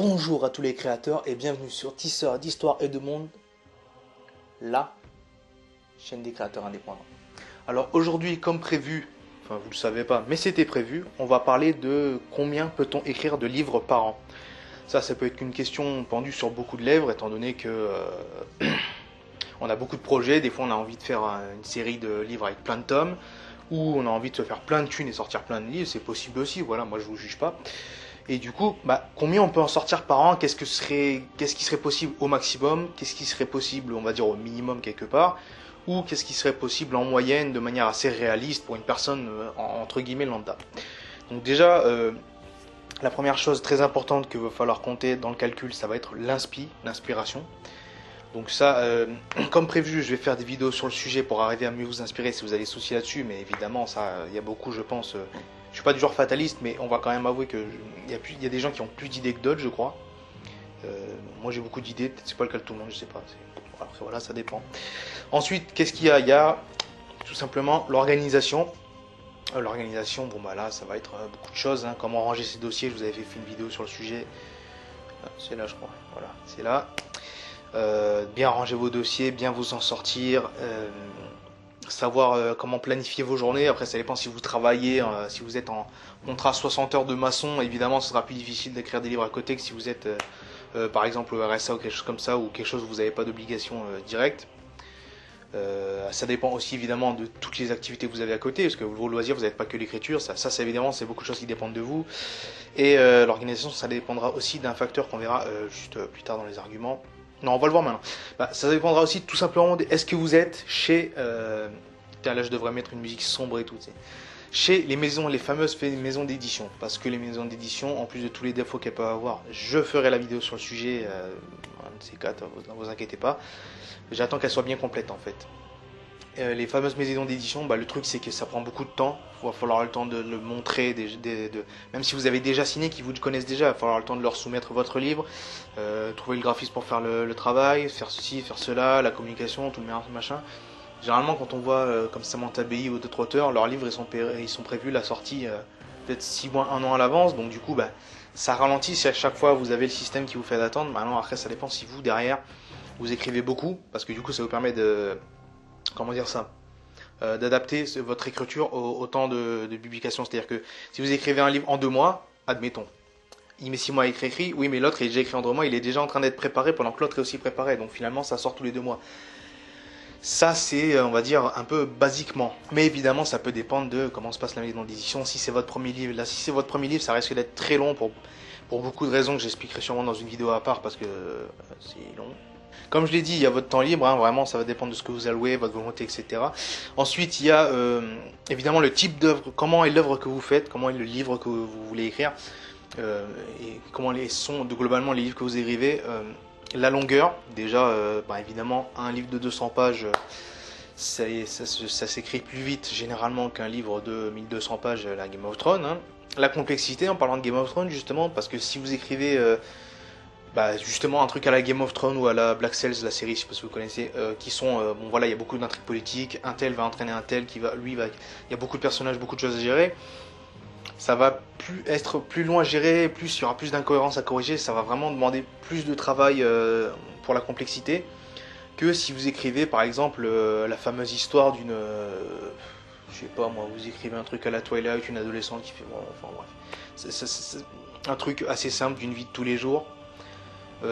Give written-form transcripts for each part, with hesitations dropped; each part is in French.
Bonjour à tous les créateurs et bienvenue sur Tisseur d'Histoire et de Monde, la chaîne des créateurs indépendants. Alors aujourd'hui, comme prévu, enfin vous le savez pas, mais c'était prévu, on va parler de combien peut-on écrire de livres par an. Ça peut être une question pendue sur beaucoup de lèvres, étant donné que on a beaucoup de projets. Des fois on a envie de faire une série de livres avec plein de tomes, ou on a envie de se faire plein de thunes et sortir plein de livres, c'est possible aussi, voilà, moi je vous juge pas. Et du coup, combien on peut en sortir par an? Qu'est-ce qui serait possible au maximum? Qu'est-ce qui serait possible, on va dire, au minimum quelque part? Ou qu'est-ce qui serait possible en moyenne, de manière assez réaliste pour une personne, entre guillemets, lambda? Donc déjà, la première chose très importante qu'il va falloir compter dans le calcul, ça va être l'inspiration. Donc ça, comme prévu, je vais faire des vidéos sur le sujet pour arriver à mieux vous inspirer si vous avez des soucis là-dessus. Mais évidemment, ça, il y a beaucoup, je pense... je suis pas du genre fataliste, mais on va quand même avouer que il y a des gens qui ont plus d'idées que d'autres, je crois. Moi, j'ai beaucoup d'idées, peut-être c'est pas le cas de tout le monde, je sais pas. Voilà, ça dépend. Ensuite, qu'est-ce qu'il y a? Il y a tout simplement l'organisation. L'organisation, bon bah là, ça va être beaucoup de choses. Comment ranger ses dossiers, je vous avais fait une vidéo sur le sujet. C'est là, je crois. Voilà, c'est là. Bien ranger vos dossiers, bien vous en sortir, savoir comment planifier vos journées. Après ça dépend si vous travaillez, si vous êtes en contrat 60 heures de maçon, évidemment ce sera plus difficile d'écrire des livres à côté que si vous êtes par exemple au RSA ou quelque chose comme ça, ou quelque chose où vous n'avez pas d'obligation directe. Ça dépend aussi évidemment de toutes les activités que vous avez à côté, parce que vos loisirs, vous n'avez pas que l'écriture, ça évidemment c'est beaucoup de choses qui dépendent de vous. Et l'organisation, ça dépendra aussi d'un facteur qu'on verra juste plus tard dans les arguments. Non, on va le voir maintenant. Ça dépendra aussi tout simplement de est-ce que vous êtes chez... là, je devrais mettre une musique sombre et tout. Chez les maisons, les fameuses maisons d'édition. Parce que les maisons d'édition, en plus de tous les défauts qu'elles peuvent avoir, je ferai la vidéo sur le sujet, un de ces quatre, ne vous inquiétez pas. J'attends qu'elle soit bien complète en fait. Les fameuses maisons d'édition, le truc c'est que ça prend beaucoup de temps. Il va falloir le temps de le montrer, même si vous avez déjà signé, qui vous connaissent déjà, il va falloir le temps de leur soumettre votre livre, trouver le graphiste pour faire le travail, faire ceci, faire cela, la communication, tout le machin. Généralement quand on voit comme Samantha Bei ou d'autres auteurs, leurs livres ils sont prévus la sortie peut-être 6 mois, 1 an à l'avance, donc du coup ça ralentit si à chaque fois vous avez le système qui vous fait attendre. Maintenant après ça dépend si vous derrière vous écrivez beaucoup, parce que du coup ça vous permet de... comment dire ça, d'adapter votre écriture au temps de publication. C'est-à-dire que si vous écrivez un livre en 2 mois, admettons, il met 6 mois à être écrit, oui mais l'autre est déjà écrit en 2 mois, il est déjà en train d'être préparé pendant que l'autre est aussi préparé, donc finalement ça sort tous les 2 mois. Ça c'est, on va dire, un peu basiquement. Mais évidemment ça peut dépendre de comment se passe la maison d'édition. Si c'est votre premier livre, là si c'est votre premier livre, ça risque d'être très long pour beaucoup de raisons que j'expliquerai sûrement dans une vidéo à part, parce que c'est long. Comme je l'ai dit, il y a votre temps libre, vraiment ça va dépendre de ce que vous allouez, votre volonté, etc. Ensuite, il y a évidemment le type d'œuvre, comment est l'œuvre que vous faites, comment est le livre que vous voulez écrire, et comment sont globalement les livres que vous écrivez. La longueur, déjà, évidemment, un livre de 200 pages, ça s'écrit plus vite généralement qu'un livre de 1200 pages, la Game of Thrones. La complexité, en parlant de Game of Thrones justement, parce que si vous écrivez... justement un truc à la Game of Thrones ou à la Black Sails, la série, je sais pas si vous connaissez, qui sont, bon voilà, il y a beaucoup d'intrigues politiques, un tel va entraîner un tel, il y a beaucoup de personnages, beaucoup de choses à gérer, ça va être plus long à gérer, il y aura plus d'incohérences à corriger, ça va vraiment demander plus de travail pour la complexité, que si vous écrivez par exemple la fameuse histoire d'une, je sais pas moi, vous écrivez un truc à la Twilight, une adolescente qui fait, bon, enfin bref, c'est un truc assez simple d'une vie de tous les jours,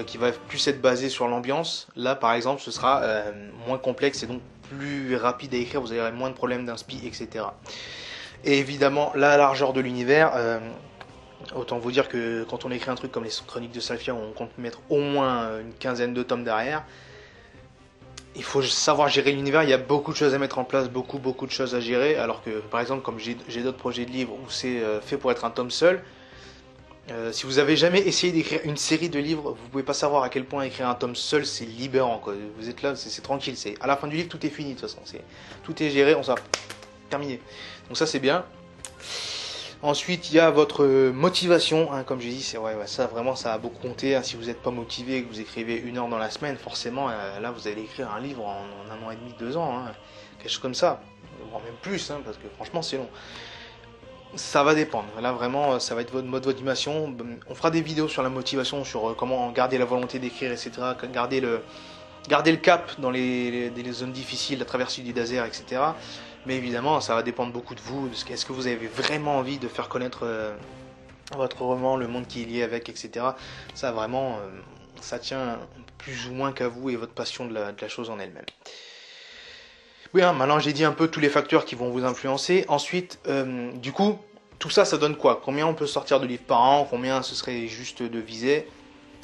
qui va plus être basé sur l'ambiance. Là par exemple ce sera moins complexe et donc plus rapide à écrire, vous aurez moins de problèmes d'inspi, etc. Et évidemment la largeur de l'univers, autant vous dire que quand on écrit un truc comme les Chroniques de Salfia, on compte mettre au moins une quinzaine de tomes derrière, il faut savoir gérer l'univers, il y a beaucoup de choses à mettre en place, beaucoup de choses à gérer, alors que par exemple comme j'ai d'autres projets de livres où c'est fait pour être un tome seul. Si vous avez jamais essayé d'écrire une série de livres, vous pouvez pas savoir à quel point écrire un tome seul c'est libérant, quoi. Vous êtes là, c'est tranquille, à la fin du livre tout est fini de toute façon, tout est géré, on s'en terminé. Donc ça c'est bien. Ensuite il y a votre motivation, comme j'ai dit, ça vraiment ça a beaucoup compté. Si vous n'êtes pas motivé et que vous écrivez 1 heure dans la semaine, forcément là vous allez écrire un livre en 1 an et demi, 2 ans, quelque chose comme ça, voire même plus, parce que franchement c'est long. Ça va dépendre. Là, vraiment, ça va être votre mode de motivation. On fera des vidéos sur la motivation, sur comment garder la volonté d'écrire, etc. Garder le cap dans les zones difficiles, la traversée du désert, etc. Mais évidemment, ça va dépendre beaucoup de vous. Est-ce que vous avez vraiment envie de faire connaître votre roman, le monde qui est lié avec, etc. Ça, vraiment, ça tient plus ou moins qu'à vous et votre passion de la chose en elle-même. Oui, hein, maintenant j'ai dit un peu tous les facteurs qui vont vous influencer. Ensuite, du coup, tout ça, ça donne quoi? Combien on peut sortir de livres par an? Combien ce serait juste de viser?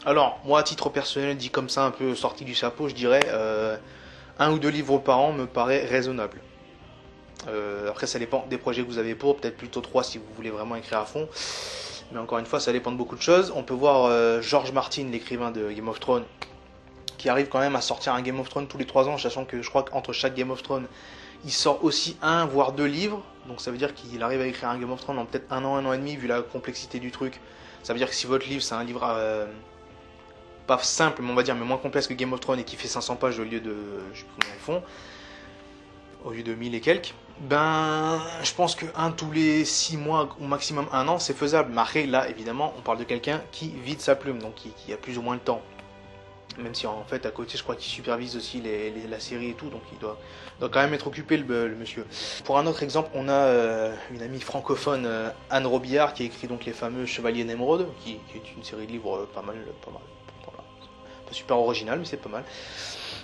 Alors, moi, à titre personnel, dit comme ça, un peu sorti du chapeau, je dirais un ou deux livres par an me paraît raisonnable. Après, ça dépend des projets que vous avez pour, peut-être plutôt trois si vous voulez vraiment écrire à fond. Mais encore une fois, ça dépend de beaucoup de choses. On peut voir George Martin, l'écrivain de Game of Thrones, qui arrive quand même à sortir un Game of Thrones tous les 3 ans, sachant que je crois qu'entre chaque Game of Thrones, il sort aussi un voire deux livres. Donc ça veut dire qu'il arrive à écrire un Game of Thrones en peut-être un an et demi, vu la complexité du truc. Ça veut dire que si votre livre, c'est un livre pas simple, mais on va dire, mais moins complexe que Game of Thrones et qui fait 500 pages au lieu de, je sais plus combien ils font, au lieu de 1000 et quelques, ben, je pense que un tous les 6 mois ou maximum un an, c'est faisable. Mais après, là, évidemment, on parle de quelqu'un qui vide sa plume, donc qui a plus ou moins le temps. Même si en fait à côté je crois qu'il supervise aussi la série et tout, donc il doit quand même être occupé le monsieur. Pour un autre exemple, on a une amie francophone, Anne Robillard, qui a écrit donc les fameux Chevaliers d'Émeraude, qui est une série de livres voilà. Pas super original, mais c'est pas mal.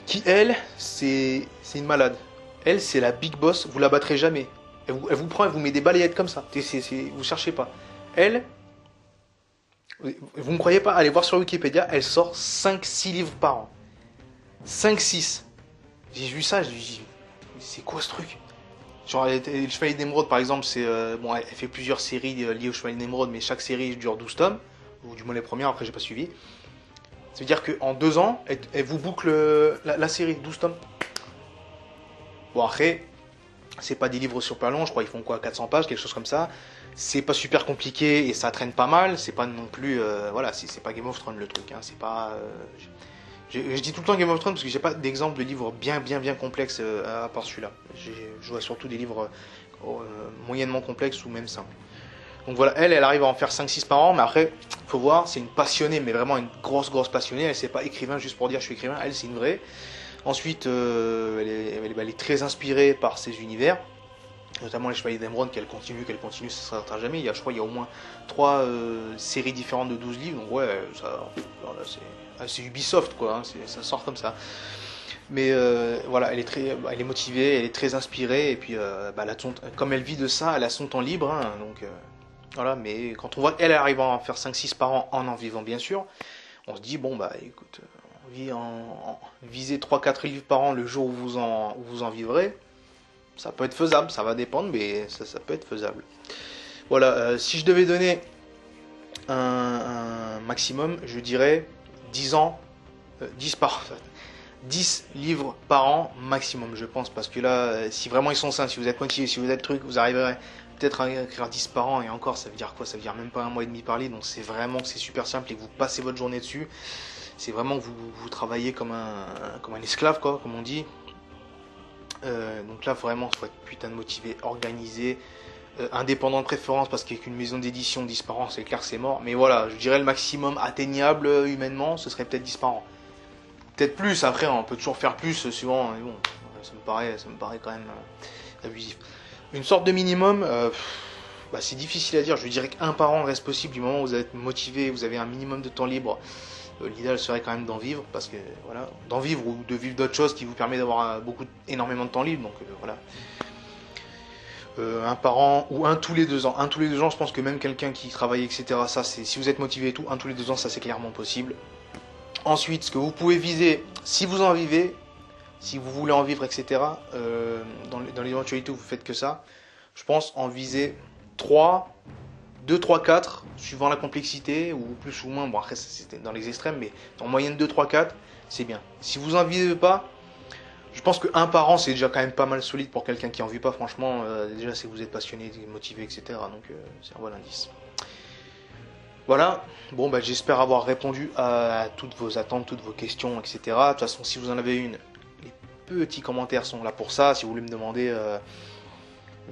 Qui elle, c'est une malade. Elle, c'est la big boss, vous la battrez jamais. Elle vous prend, elle vous met des balayettes comme ça. Vous cherchez pas. Elle, vous me croyez pas, allez voir sur Wikipédia, elle sort 5-6 livres par an. 5-6. J'ai vu ça, je me dis, c'est quoi ce truc? Genre, le Chevalier d'Émeraude, par exemple, c'est. Bon, elle fait plusieurs séries liées au Chevalier d'Émeraude, mais chaque série dure 12 tomes. Ou du moins les premières, après j'ai pas suivi. Ça veut dire qu'en 2 ans, elle vous boucle la série, 12 tomes. Bon, après, c'est pas des livres super longs, je crois, ils font quoi, 400 pages, quelque chose comme ça. C'est pas super compliqué et ça traîne pas mal. C'est pas non plus. Voilà, c'est pas Game of Thrones le truc. Hein, c'est pas. Je dis tout le temps Game of Thrones parce que j'ai pas d'exemple de livres bien complexes à part celui-là. Je vois surtout des livres moyennement complexes ou même simples. Donc voilà, elle arrive à en faire 5-6 par an, mais après, faut voir, c'est une passionnée, mais vraiment une grosse passionnée. Elle c'est pas écrivain juste pour dire je suis écrivain, elle c'est une vraie. Ensuite, elle est très inspirée par ses univers, notamment les Chevaliers d'Emeraude, qu'elle continue, ça ne s'arrêtera jamais. Je crois qu'il y a au moins 3 séries différentes de 12 livres, donc ouais, voilà, c'est Ubisoft quoi, hein, ça sort comme ça. Mais voilà, elle est motivée, elle est très inspirée, et puis comme elle vit de ça, elle a son temps libre, hein, donc voilà. Mais quand on voit qu'elle arrive à en faire 5-6 par an en vivant bien sûr, on se dit bon bah écoute, viser 3-4 livres par an le jour où vous en vivrez, ça peut être faisable, ça va dépendre, mais ça peut être faisable. Voilà, si je devais donner un maximum, je dirais 10 ans, 10 par 10 livres par an maximum, je pense, parce que là, si vraiment ils sont sains, si vous êtes motivé, si vous êtes truc, vous arriverez peut-être à écrire 10 par an, et encore, ça veut dire quoi? Ça veut dire même pas un mois et demi par livre, donc c'est vraiment que c'est super simple et que vous passez votre journée dessus. C'est vraiment que vous travaillez comme un esclave, quoi, comme on dit. Donc là, vraiment, il faut être putain de motivé, organisé, indépendant de préférence, parce qu'avec une maison d'édition 10 par an, c'est clair, c'est mort. Mais voilà, je dirais le maximum atteignable humainement, ce serait peut-être 10 par an. Peut-être plus, après, on peut toujours faire plus, suivant, mais bon, ça me paraît quand même abusif. Une sorte de minimum, c'est difficile à dire, je dirais qu'un par an reste possible du moment où vous êtes motivé, vous avez un minimum de temps libre. L'idéal serait quand même d'en vivre, parce que voilà, d'en vivre ou de vivre d'autres choses qui vous permet d'avoir énormément de temps libre, donc voilà. Un par an ou un tous les 2 ans. Un tous les 2 ans, je pense que même quelqu'un qui travaille, etc., ça c'est, si vous êtes motivé et tout, un tous les 2 ans, ça c'est clairement possible. Ensuite, ce que vous pouvez viser, si vous en vivez, si vous voulez en vivre, etc., dans l'éventualité où vous faites que ça, je pense en viser 3, 2, 3, 4, suivant la complexité, ou plus ou moins, bon après c'était dans les extrêmes, mais en moyenne 2, 3, 4, c'est bien. Si vous en vivez pas, je pense que un par an c'est déjà quand même pas mal solide pour quelqu'un qui en vit pas, franchement, déjà c'est que vous êtes passionné, motivé, etc., donc c'est un bon indice. Voilà, bon bah j'espère avoir répondu à toutes vos attentes, toutes vos questions, etc. De toute façon, si vous en avez une, les petits commentaires sont là pour ça. Si vous voulez me demander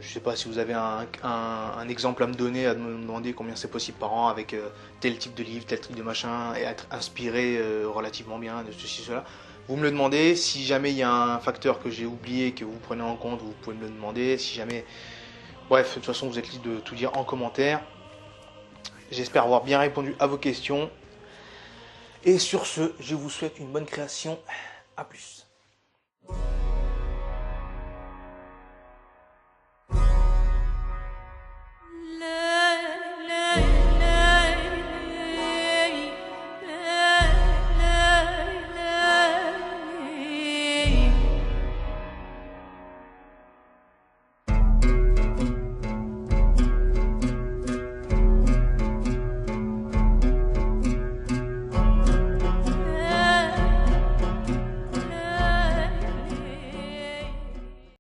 Je sais pas si vous avez un exemple à me donner, à me demander combien c'est possible par an avec tel type de livre, tel type de machin, et être inspiré relativement bien de ceci, cela. Vous me le demandez. Si jamais il y a un facteur que j'ai oublié, que vous prenez en compte, vous pouvez me le demander. Si jamais... Bref, de toute façon, vous êtes libre de tout dire en commentaire. J'espère avoir bien répondu à vos questions. Et sur ce, je vous souhaite une bonne création. A plus.